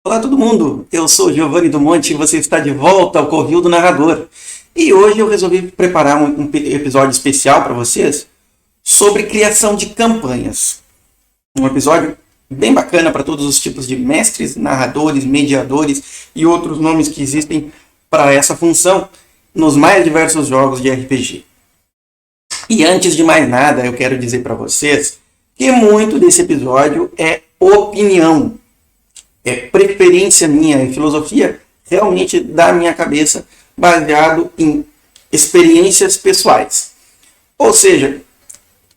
Olá todo mundo, eu sou Giovanni do Monte e você está de volta ao Covil do Narrador. E hoje eu resolvi preparar um episódio especial para vocês sobre criação de campanhas. Um episódio bem bacana para todos os tipos de mestres, narradores, mediadores e outros nomes que existem para essa função nos mais diversos jogos de RPG. E antes de mais nada, eu quero dizer para vocês que muito desse episódio é opinião. É preferência minha, é filosofia realmente da minha cabeça, baseado em experiências pessoais. Ou seja,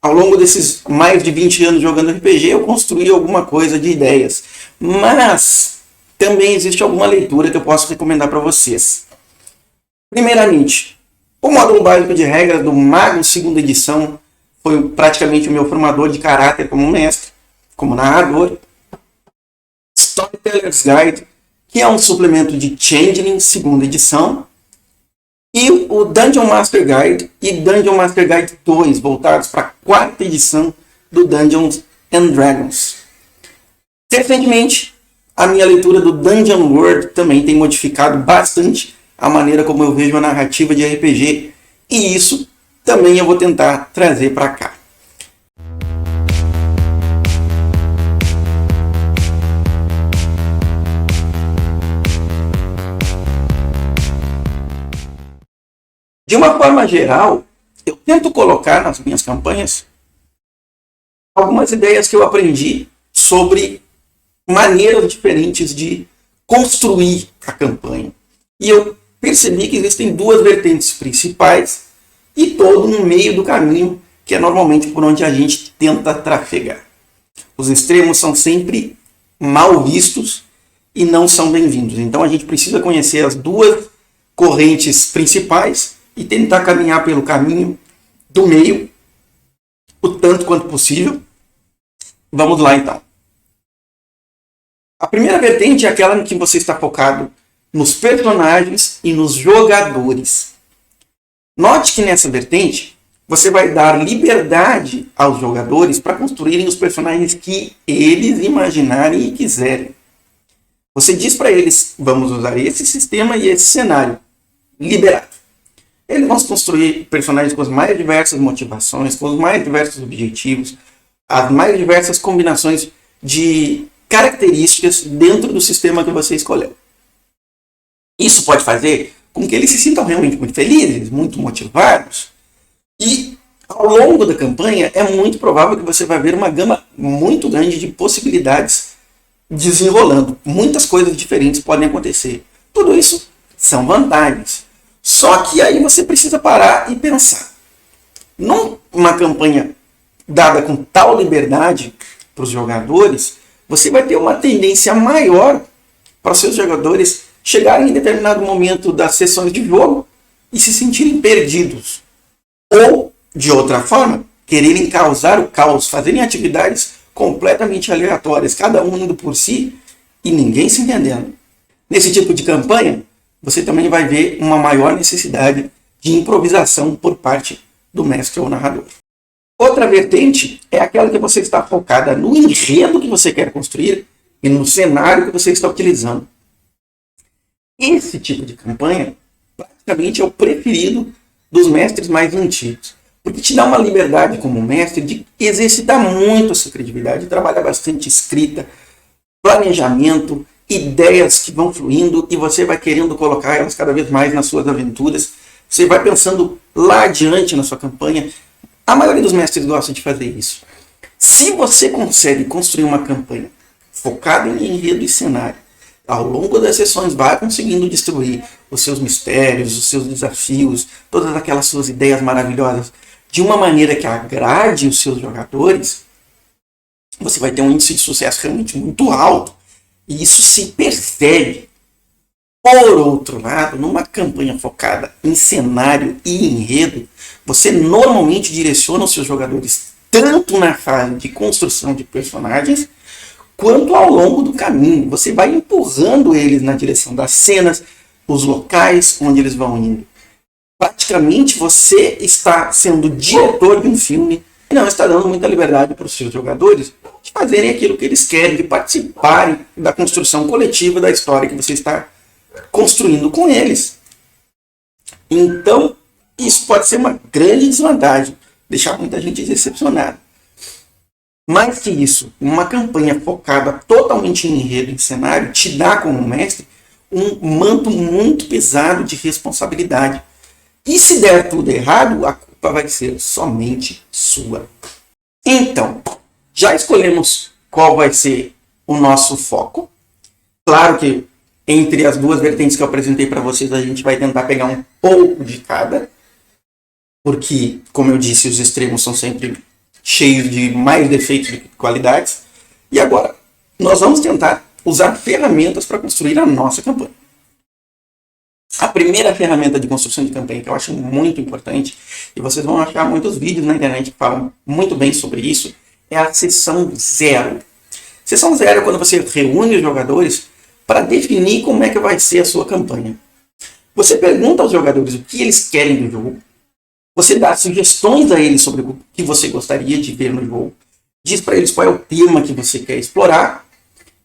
ao longo desses mais de 20 anos jogando RPG, eu construí alguma coisa de ideias. Mas também existe alguma leitura que eu posso recomendar para vocês. Primeiramente, o módulo básico de regras do Mago 2ª edição foi praticamente o meu formador de caráter como mestre, como narrador. Storyteller's Guide, que é um suplemento de Changeling 2ª edição, e o Dungeon Master Guide e Dungeon Master Guide 2, voltados para a 4ª edição do Dungeons and Dragons. Recentemente, a minha leitura do Dungeon World também tem modificado bastante a maneira como eu vejo a narrativa de RPG, e isso também eu vou tentar trazer para cá. De uma forma geral, eu tento colocar nas minhas campanhas algumas ideias que eu aprendi sobre maneiras diferentes de construir a campanha. E eu percebi que existem duas vertentes principais e todo um meio do caminho, que é normalmente por onde a gente tenta trafegar. Os extremos são sempre mal vistos e não são bem-vindos. Então a gente precisa conhecer as duas correntes principais e tentar caminhar pelo caminho do meio, o tanto quanto possível. Vamos lá, então. A primeira vertente é aquela em que você está focado nos personagens e nos jogadores. Note que nessa vertente, você vai dar liberdade aos jogadores para construírem os personagens que eles imaginarem e quiserem. Você diz para eles, vamos usar esse sistema e esse cenário, liberado. Eles vão construir personagens com as mais diversas motivações, com os mais diversos objetivos, as mais diversas combinações de características dentro do sistema que você escolheu. Isso pode fazer com que eles se sintam realmente muito felizes, muito motivados. E ao longo da campanha é muito provável que você vai ver uma gama muito grande de possibilidades desenrolando. Muitas coisas diferentes podem acontecer. Tudo isso são vantagens. Só que aí você precisa parar e pensar. Numa campanha dada com tal liberdade para os jogadores, você vai ter uma tendência maior para os seus jogadores chegarem em determinado momento das sessões de jogo e se sentirem perdidos. Ou, de outra forma, quererem causar o caos, fazerem atividades completamente aleatórias, cada um indo por si e ninguém se entendendo. Nesse tipo de campanha, você também vai ver uma maior necessidade de improvisação por parte do mestre ou narrador. Outra vertente é aquela que você está focada no enredo que você quer construir e no cenário que você está utilizando. Esse tipo de campanha praticamente é o preferido dos mestres mais antigos, porque te dá uma liberdade como mestre de exercitar muito a sua criatividade, trabalhar bastante escrita, planejamento, ideias que vão fluindo e você vai querendo colocar elas cada vez mais nas suas aventuras. Você vai pensando lá adiante na sua campanha. A maioria dos mestres gosta de fazer isso. Se você consegue construir uma campanha focada em enredo e cenário, ao longo das sessões vai conseguindo distribuir os seus mistérios, os seus desafios, todas aquelas suas ideias maravilhosas de uma maneira que agrade os seus jogadores, você vai ter um índice de sucesso realmente muito alto. E isso se percebe. Por outro lado, numa campanha focada em cenário e enredo, você normalmente direciona os seus jogadores tanto na fase de construção de personagens, quanto ao longo do caminho. Você vai empurrando eles na direção das cenas, os locais onde eles vão indo. Praticamente você está sendo diretor de um filme e não está dando muita liberdade para os seus jogadores de fazerem aquilo que eles querem, de participarem da construção coletiva da história que você está construindo com eles. Então, isso pode ser uma grande desvantagem, deixar muita gente decepcionada. Mais que isso, uma campanha focada totalmente em enredo, em cenário, te dá como mestre um manto muito pesado de responsabilidade. E se der tudo errado, a culpa vai ser somente sua. Então, já escolhemos qual vai ser o nosso foco. Claro que entre as duas vertentes que eu apresentei para vocês, a gente vai tentar pegar um pouco de cada, porque, como eu disse, os extremos são sempre cheios de mais defeitos do que qualidades. E agora, nós vamos tentar usar ferramentas para construir a nossa campanha. A primeira ferramenta de construção de campanha que eu acho muito importante, e vocês vão achar muitos vídeos na internet que falam muito bem sobre isso, é a sessão zero. Sessão zero é quando você reúne os jogadores para definir como é que vai ser a sua campanha. Você pergunta aos jogadores o que eles querem do jogo, você dá sugestões a eles sobre o que você gostaria de ver no jogo, diz para eles qual é o tema que você quer explorar,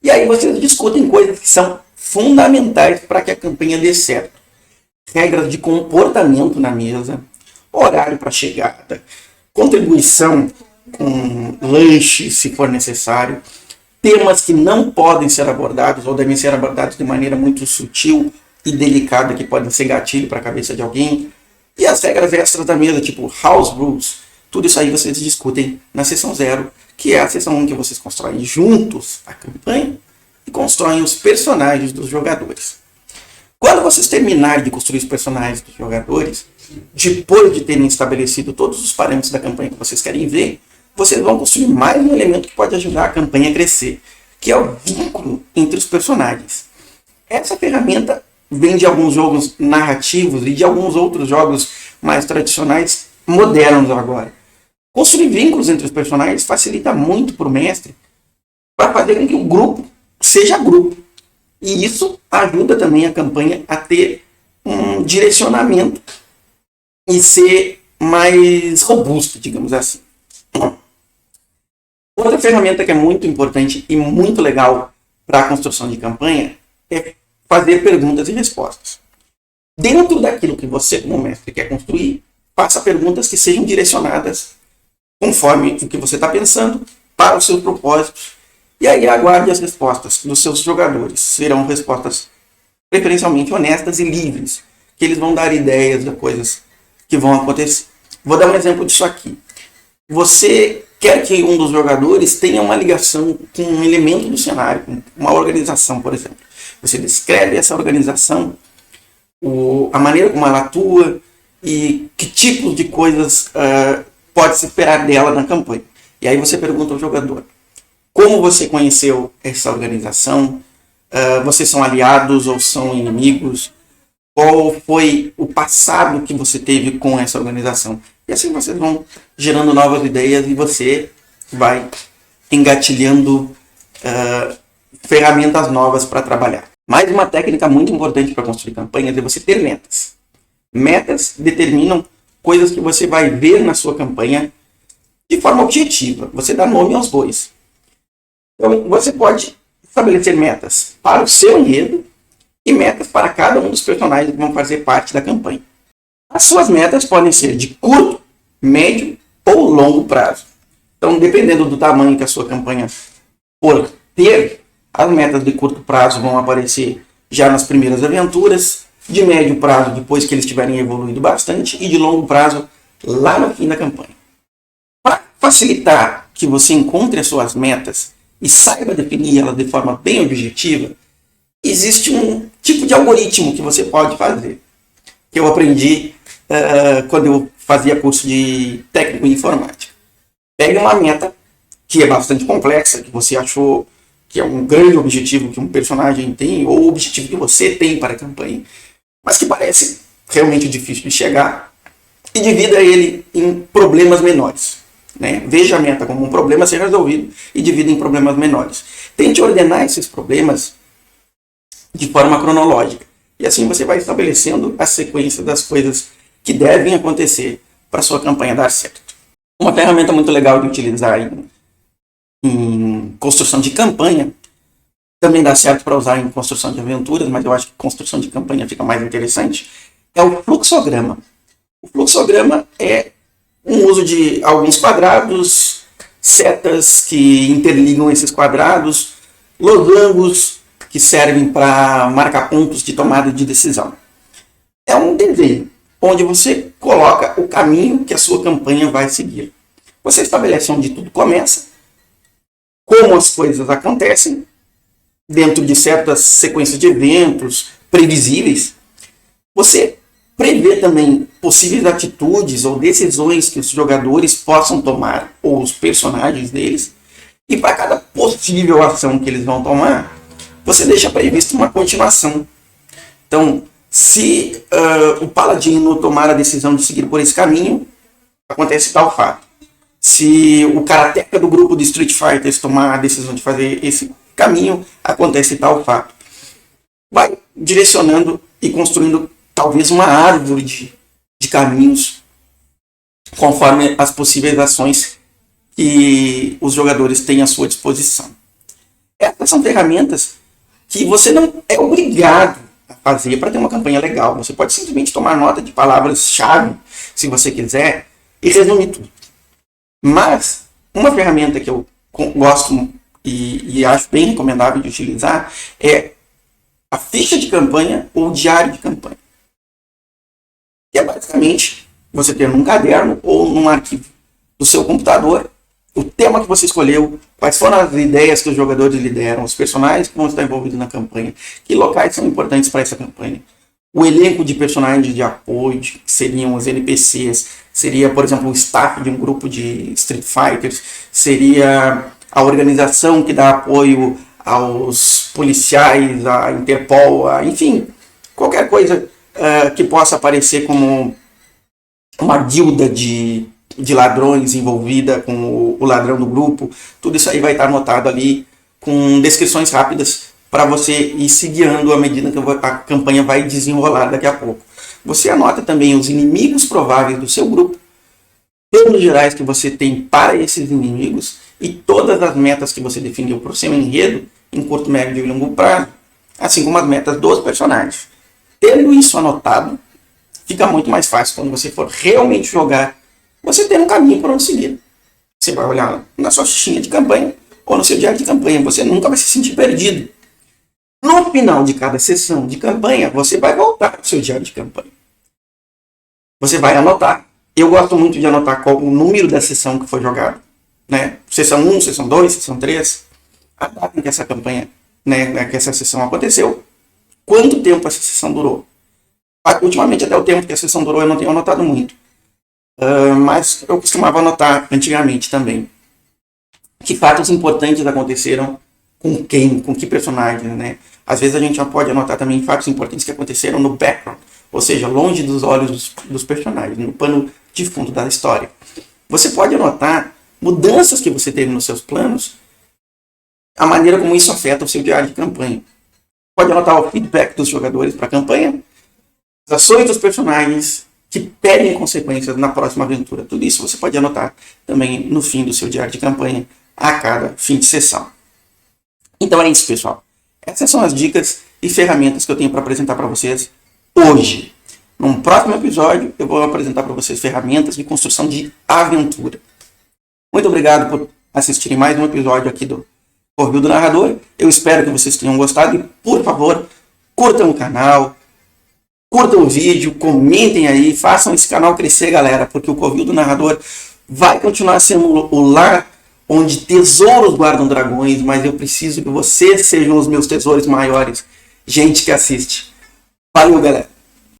e aí vocês discutem coisas que são fundamentais para que a campanha dê certo. Regras de comportamento na mesa, horário para chegada, contribuição com lanche, se for necessário, temas que não podem ser abordados ou devem ser abordados de maneira muito sutil e delicada, que podem ser gatilho para a cabeça de alguém, e as regras extras da mesa, tipo house rules. Tudo isso aí vocês discutem na sessão zero, que é a sessão em que vocês constroem juntos a campanha e constroem os personagens dos jogadores. Quando vocês terminarem de construir os personagens dos jogadores, depois de terem estabelecido todos os parâmetros da campanha que vocês querem ver, vocês vão construir mais um elemento que pode ajudar a campanha a crescer, que é o vínculo entre os personagens. Essa ferramenta vem de alguns jogos narrativos e de alguns outros jogos mais tradicionais, modernos agora. Construir vínculos entre os personagens facilita muito para o mestre, para fazer com que o grupo seja grupo. E isso ajuda também a campanha a ter um direcionamento e ser mais robusto, digamos assim. Outra ferramenta que é muito importante e muito legal para a construção de campanha é fazer perguntas e respostas. Dentro daquilo que você, como mestre, quer construir, faça perguntas que sejam direcionadas conforme o que você está pensando para os seus propósitos. E aí aguarde as respostas dos seus jogadores. Serão respostas preferencialmente honestas e livres, que eles vão dar ideias de coisas que vão acontecer. Vou dar um exemplo disso aqui. Você quer que um dos jogadores tenha uma ligação com um elemento do cenário, com uma organização, por exemplo. Você descreve essa organização, a maneira como ela atua e que tipos de coisas pode se esperar dela na campanha. E aí você pergunta ao jogador: como você conheceu essa organização? Vocês são aliados ou são inimigos? Qual foi o passado que você teve com essa organização? E assim vocês vão gerando novas ideias e você vai engatilhando ferramentas novas para trabalhar. Mais uma técnica muito importante para construir campanhas é você ter metas. Metas determinam coisas que você vai ver na sua campanha de forma objetiva. Você dá nome aos bois. Então, você pode estabelecer metas para o seu enredo e metas para cada um dos personagens que vão fazer parte da campanha. As suas metas podem ser de curto, médio ou longo prazo. Então, dependendo do tamanho que a sua campanha for ter, as metas de curto prazo vão aparecer já nas primeiras aventuras, de médio prazo depois que eles tiverem evoluído bastante e de longo prazo lá no fim da campanha. Para facilitar que você encontre as suas metas e saiba definir elas de forma bem objetiva, existe um tipo de algoritmo que você pode fazer, que eu aprendi quando eu fazia curso de técnico em informática. Pegue uma meta que é bastante complexa, que você achou que é um grande objetivo que um personagem tem, ou o objetivo que você tem para a campanha, mas que parece realmente difícil de chegar, e divida ele em problemas menores. Né? Veja a meta como um problema a ser resolvido e divida em problemas menores. Tente ordenar esses problemas de forma cronológica. E assim você vai estabelecendo a sequência das coisas que devem acontecer para a sua campanha dar certo. Uma ferramenta muito legal de utilizar em em construção de campanha. Também dá certo para usar em construção de aventuras, mas eu acho que construção de campanha fica mais interessante. É o fluxograma. O fluxograma é um uso de alguns quadrados, setas que interligam esses quadrados, losangos que servem para marcar pontos de tomada de decisão. É um desenho onde você coloca o caminho que a sua campanha vai seguir. Você estabelece onde tudo começa, como as coisas acontecem, dentro de certas sequências de eventos previsíveis. Você prevê também possíveis atitudes ou decisões que os jogadores possam tomar, ou os personagens deles, e para cada possível ação que eles vão tomar, você deixa previsto uma continuação. Então, se o paladino tomar a decisão de seguir por esse caminho, acontece tal fato. Se o karateka do grupo de Street Fighters tomar a decisão de fazer esse caminho, acontece tal fato. Vai direcionando e construindo talvez uma árvore de caminhos conforme as possíveis ações que os jogadores têm à sua disposição. Essas são ferramentas que você não é obrigado a fazer para ter uma campanha legal. Você pode simplesmente tomar nota de palavras-chave, se você quiser, e resumir tudo. Mas uma ferramenta que eu gosto e acho bem recomendável de utilizar é a ficha de campanha ou diário de campanha. Que é basicamente você ter num caderno ou num arquivo do seu computador o tema que você escolheu, quais foram as ideias que os jogadores lideram, os personagens que vão estar envolvidos na campanha, que locais são importantes para essa campanha, o elenco de personagens de apoio, que seriam os NPCs, seria, por exemplo, o staff de um grupo de Street Fighters, seria a organização que dá apoio aos policiais, à Interpol, enfim, qualquer coisa que possa aparecer como uma guilda de ladrões envolvida com o ladrão do grupo. Tudo isso aí vai estar anotado ali com descrições rápidas para você ir se guiando à medida que a campanha vai desenrolar daqui a pouco. Você anota também os inimigos prováveis do seu grupo, planos gerais que você tem para esses inimigos e todas as metas que você definiu para o seu enredo em curto, médio e longo prazo, assim como as metas dos personagens. Tendo isso anotado, fica muito mais fácil quando você for realmente jogar, você tem um caminho para onde seguir. Você vai olhar na sua fichinha de campanha ou no seu diário de campanha, você nunca vai se sentir perdido. No final de cada sessão de campanha, você vai voltar para o seu diário de campanha. Você vai anotar. Eu gosto muito de anotar qual o número da sessão que foi jogada. Né? Sessão 1, sessão 2, sessão 3. A data em que essa campanha, que essa sessão aconteceu. Quanto tempo essa sessão durou. Ultimamente, até o tempo que a sessão durou, eu não tenho anotado muito. Mas eu costumava anotar antigamente também. Que fatos importantes aconteceram com quem, com que personagem, né? Às vezes a gente já pode anotar também fatos importantes que aconteceram no background, ou seja, longe dos olhos dos personagens, no pano de fundo da história. Você pode anotar mudanças que você teve nos seus planos, a maneira como isso afeta o seu diário de campanha. Pode anotar o feedback dos jogadores para a campanha, as ações dos personagens que pedem consequências na próxima aventura. Tudo isso você pode anotar também no fim do seu diário de campanha, a cada fim de sessão. Então é isso, pessoal. Essas são as dicas e ferramentas que eu tenho para apresentar para vocês hoje. Num próximo episódio, eu vou apresentar para vocês ferramentas de construção de aventura. Muito obrigado por assistirem mais um episódio aqui do Covil do Narrador. Eu espero que vocês tenham gostado e, por favor, curtam o canal, curtam o vídeo, comentem aí, façam esse canal crescer, galera, porque o Covil do Narrador vai continuar sendo o lar onde tesouros guardam dragões, mas eu preciso que vocês sejam os meus tesouros maiores. Gente que assiste. Valeu, galera!